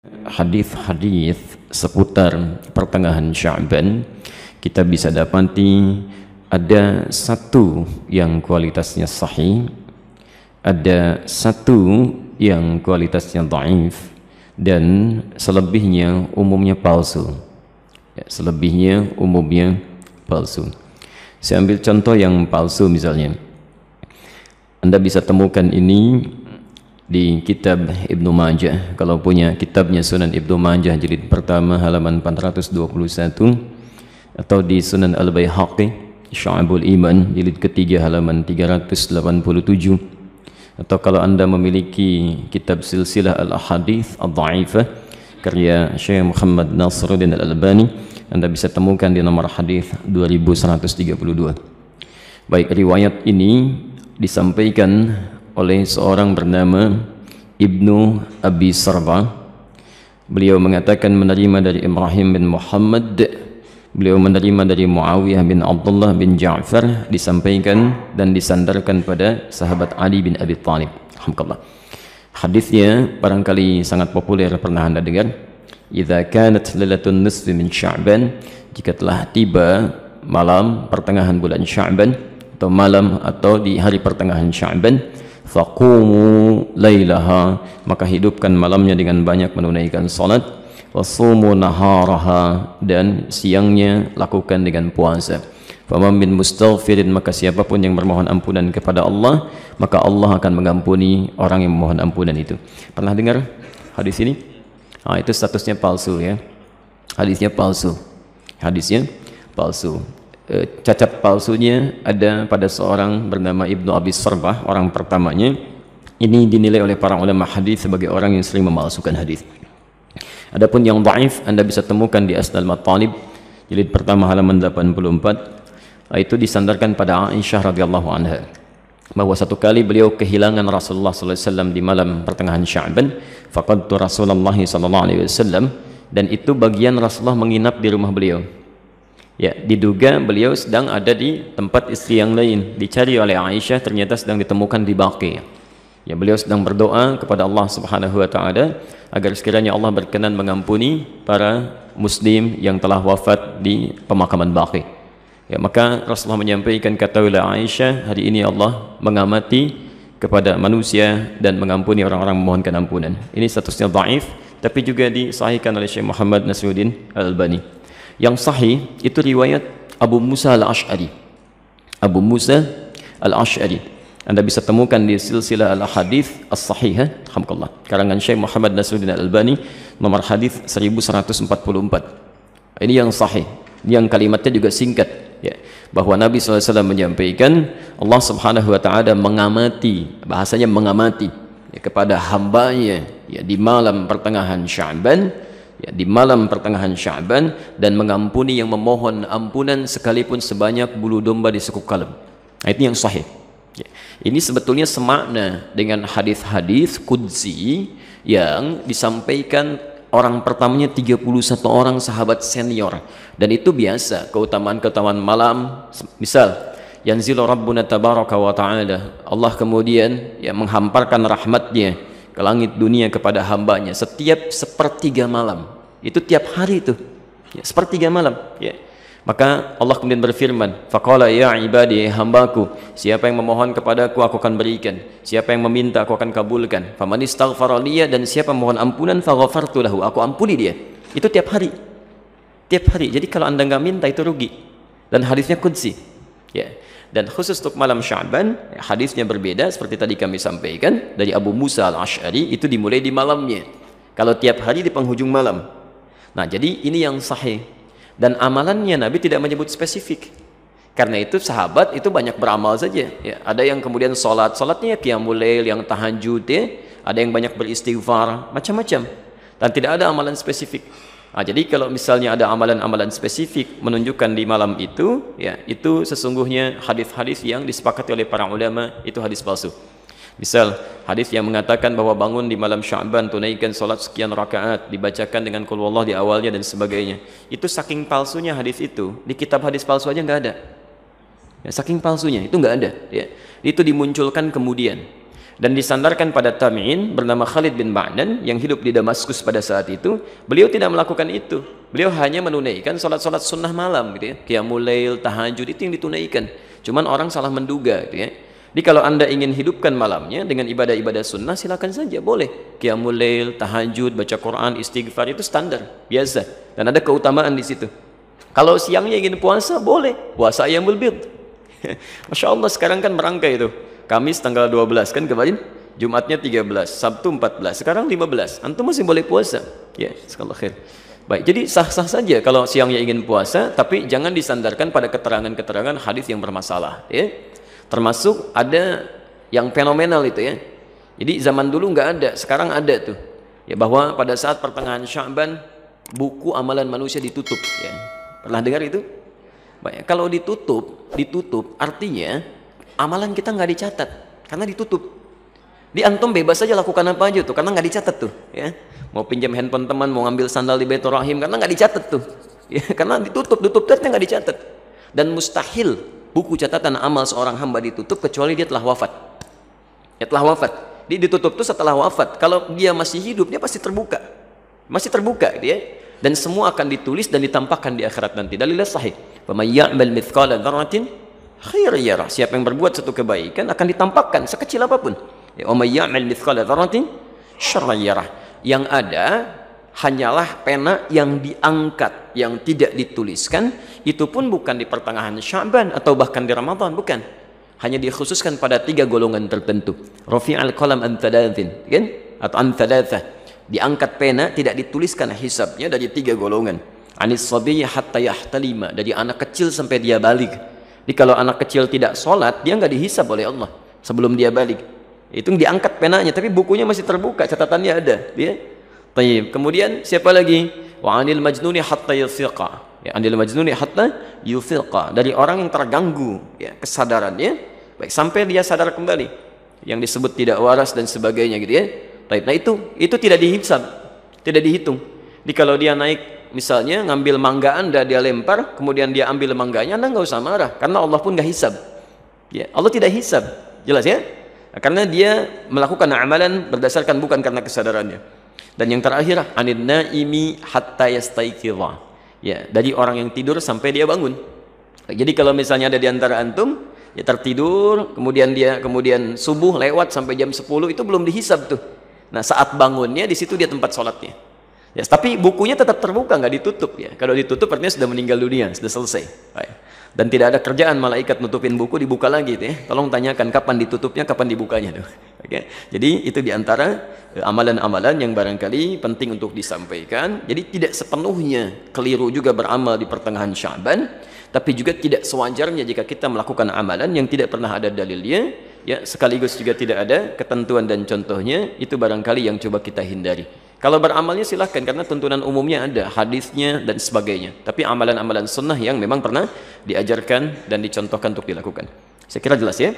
hadis-hadis seputar pertengahan Sya'ban, kita bisa dapati ada satu yang kualitasnya sahih, ada satu yang kualitasnya dhaif, dan selebihnya umumnya palsu. Selebihnya umumnya palsu. Saya ambil contoh yang palsu misalnya. Anda bisa temukan ini di kitab Ibnu Majah. Kalau punya kitabnya Sunan Ibnu Majah jilid pertama halaman 421, atau di Sunan Al-Baihaqi Syu'abul Iman jilid ketiga halaman 387, atau kalau Anda memiliki kitab Silsilah Al-Ahadits Ad-Dha'ifah karya Syekh Muhammad Nasiruddin Al-Albani, Anda bisa temukan di nomor hadis 2132. Baik, riwayat ini disampaikan oleh seorang bernama Ibnu Abi Sarba. Beliau mengatakan menerima dari Ibrahim bin Muhammad, beliau menerima dari Muawiyah bin Abdullah bin Ja'far, disampaikan dan disandarkan pada sahabat Ali bin Abi Thalib. Alhamdulillah. Hadisnya barangkali sangat populer, pernah Anda dengar. Idza kanat lailatun nisfi min Sya'ban, jika telah tiba malam pertengahan bulan Sya'ban, atau malam atau di hari pertengahan Sya'ban, faqumu lailaha, maka hidupkan malamnya dengan banyak menunaikan salat, wasumu naharaha, dan siangnya lakukan dengan puasa. Faman min mustaghfirin, maka siapapun yang bermohon ampunan kepada Allah, maka Allah akan mengampuni orang yang memohon ampunan itu. Pernah dengar hadis ini? Itu statusnya palsu ya. Hadisnya palsu. Hadisnya palsu. Cacat palsunya ada pada seorang bernama Ibnu Abi Sarbah, orang pertamanya. Ini dinilai oleh para ulama hadis sebagai orang yang sering memalsukan hadis. Adapun yang dhaif Anda bisa temukan di Asnal Matalib jilid pertama halaman 84. Itu disandarkan pada Aisyah radhiyallahu anha, bahwa satu kali beliau kehilangan Rasulullah sallallahu alaihi wasallam di malam pertengahan Sya'ban. Faqadtu Rasulullah sallallahu alaihi wasallam, dan itu bagian Rasulullah menginap di rumah beliau. Ya, diduga beliau sedang ada di tempat istri yang lain. Dicari oleh Aisyah, ternyata sedang ditemukan di Baqi. Ya, beliau sedang berdoa kepada Allah Subhanahu wa taala agar sekiranya Allah berkenan mengampuni para muslim yang telah wafat di pemakaman Baqi. Ya, maka Rasulullah menyampaikan, katakanlah Aisyah, hari ini Allah mengamati kepada manusia dan mengampuni orang-orang memohonkan ampunan. Ini statusnya dhaif, tapi juga disahihkan oleh Syekh Muhammad Nasiruddin Al-Albani. Yang sahih itu riwayat Abu Musa Al-Ash'ari. Abu Musa Al-Ash'ari Anda bisa temukan di Silsilah Al-Hadits As-Sahihah, alhamdulillah, karangan Syekh Muhammad Nasiruddin Al-Albani, nomor hadis 1144. Ini yang sahih, yang kalimatnya juga singkat, ya, bahwa Nabi SAW menyampaikan Allah Subhanahu wa ta'ala mengamati, bahasanya mengamati, ya, kepada hambanya, ya, di malam pertengahan Sya'ban, ya, di malam pertengahan Sya'ban, dan mengampuni yang memohon ampunan sekalipun sebanyak bulu domba di sekuk kalem. Nah, itu yang sahih, ya. Ini sebetulnya semakna dengan hadis-hadis qudsi yang disampaikan orang pertamanya 31 orang sahabat senior, dan itu biasa keutamaan-keutamaan malam. Misal yanzilu rabbuna tabaraka wa ta'ala, Allah kemudian ya menghamparkan rahmatnya ke langit dunia kepada hambanya setiap sepertiga malam. Itu tiap hari itu, ya, sepertiga malam, ya. Maka Allah kemudian berfirman, faqala ya ibadi, hambaku, siapa yang memohon kepadaku aku akan berikan, siapa yang meminta aku akan kabulkan, faman istaghfara liya, dan siapa mohon ampunan faghafartu lahu, aku ampuni dia. Itu tiap hari, tiap hari. Jadi kalau Anda nggak minta itu rugi, dan hadisnya qudsi, ya. Dan khusus untuk malam Sya'ban, ya, hadisnya berbeda seperti tadi kami sampaikan dari Abu Musa Al-Ash'ari, itu dimulai di malamnya. Kalau tiap hari di penghujung malam. Nah, jadi ini yang sahih. Dan amalannya Nabi tidak menyebut spesifik. Karena itu sahabat itu banyak beramal saja, ya. Ada yang kemudian salatnya qiyamul lail, yang tahajud, ya. Ada yang banyak beristighfar, macam-macam. Dan tidak ada amalan spesifik. Nah, jadi kalau misalnya ada amalan-amalan spesifik menunjukkan di malam itu, ya, itu sesungguhnya hadis-hadis yang disepakati oleh para ulama itu hadis palsu. Misal hadis yang mengatakan bahwa bangun di malam Sya'ban, tunaikan salat sekian rakaat, dibacakan dengan qul huwallah di awalnya dan sebagainya. Itu saking palsunya hadis itu, di kitab hadis palsu aja nggak ada. Ya, saking palsunya itu nggak ada, ya. Itu dimunculkan kemudian. dan disandarkan pada tabi'in bernama Khalid bin Ma'dan yang hidup di Damaskus pada saat itu. Beliau tidak melakukan itu, beliau hanya menunaikan sholat-sholat sunnah malam gitu ya, qiyamul lail, tahajud, itu yang ditunaikan. Cuman orang salah menduga gitu ya. Jadi kalau anda ingin hidupkan malamnya dengan ibadah-ibadah sunnah, silakan saja, boleh qiyamul lail, tahajud, baca Quran, istighfar, itu standar biasa dan ada keutamaan di situ. Kalau siangnya ingin puasa, boleh puasa ayyamul bid. Masya Allah, sekarang kan merangkai itu, Kamis tanggal 12 kan kemarin, Jumatnya 13, Sabtu 14, sekarang 15. Antum masih boleh puasa. Ya, sekallah khair. Baik, jadi sah-sah saja kalau siangnya ingin puasa, tapi jangan disandarkan pada keterangan-keterangan hadis yang bermasalah, ya. Termasuk ada yang fenomenal itu ya. Jadi zaman dulu nggak ada, sekarang ada tuh. Ya, bahwa pada saat pertengahan Sya'ban buku amalan manusia ditutup, ya. Pernah dengar itu? Baik, kalau ditutup artinya amalan kita nggak dicatat karena ditutup. Di antum bebas saja lakukan apa aja tuh karena nggak dicatat tuh, ya. Mau pinjam handphone teman, mau ngambil sandal di Baitur Rahim karena nggak dicatat tuh, ya. Karena ditutup ternyata nggak dicatat. Dan mustahil buku catatan amal seorang hamba ditutup kecuali dia telah wafat. Ya, telah wafat. Dia ditutup tuh setelah wafat. Kalau dia masih hidup, dia pasti terbuka, dia. Dan semua akan ditulis dan ditampakkan di akhirat nanti. Dalilnya sahih. Faman ya'mal mithqala dzarratin khairan yarah. Siapa yang berbuat satu kebaikan akan ditampakkan sekecil apapun. Wa may ya'mal mithqala dzarratin syarran yarah. Yang ada hanyalah pena yang diangkat, yang tidak dituliskan. Itu pun bukan di pertengahan Sya'ban atau bahkan di Ramadan, bukan. Hanya dikhususkan pada 3 golongan tertentu. Rafi'al qalam an thalathin, kan? Atau an thalathah. Diangkat pena, tidak dituliskan hisabnya dari 3 golongan. Anis sabiyyi hatta yahtalima, dari anak kecil sampai dia balik. Jadi kalau anak kecil tidak sholat, dia nggak dihisab oleh Allah sebelum dia balik. Itu diangkat penanya, tapi bukunya masih terbuka, catatannya ada. Dia. Tayyib. Kemudian siapa lagi? Wa anil majnuni hatta yufiqa. Ya, anil majnuni hatta yufiqa, dari orang yang terganggu ya kesadarannya, baik sampai dia sadar kembali. Yang disebut tidak waras dan sebagainya gitu ya. Nah itu tidak dihisab, tidak dihitung. Jadi kalau dia naik misalnya ngambil mangga anda, dia lempar, kemudian dia ambil mangganya, anda nggak usah marah karena Allah pun nggak hisab. Ya, Allah tidak hisab, jelas ya? Karena dia melakukan amalan berdasarkan bukan karena kesadarannya. Dan yang terakhir, anin naimi hatta yastaiqidha. Ya, dari orang yang tidur sampai dia bangun. Jadi kalau misalnya ada di antara antum ya tertidur, kemudian subuh lewat sampai jam 10, itu belum dihisab tuh. Nah, saat bangunnya di situ dia tempat sholatnya. Ya, tapi bukunya tetap terbuka, nggak ditutup ya. Kalau ditutup artinya sudah meninggal dunia, sudah selesai. Baik. Dan tidak ada kerjaan malaikat nutupin buku, dibuka lagi tuh ya. Tolong tanyakan kapan ditutupnya, kapan dibukanya tuh. Oke. Jadi itu diantara amalan-amalan yang barangkali penting untuk disampaikan. Jadi tidak sepenuhnya keliru juga beramal di pertengahan Sya'ban, tapi juga tidak sewajarnya jika kita melakukan amalan yang tidak pernah ada dalilnya, ya, sekaligus juga tidak ada ketentuan dan contohnya. Itu barangkali yang coba kita hindari. Kalau beramalnya silahkan, karena tuntunan umumnya ada, hadisnya dan sebagainya. Tapi amalan-amalan sunnah yang memang pernah diajarkan dan dicontohkan untuk dilakukan. Saya kira jelas ya.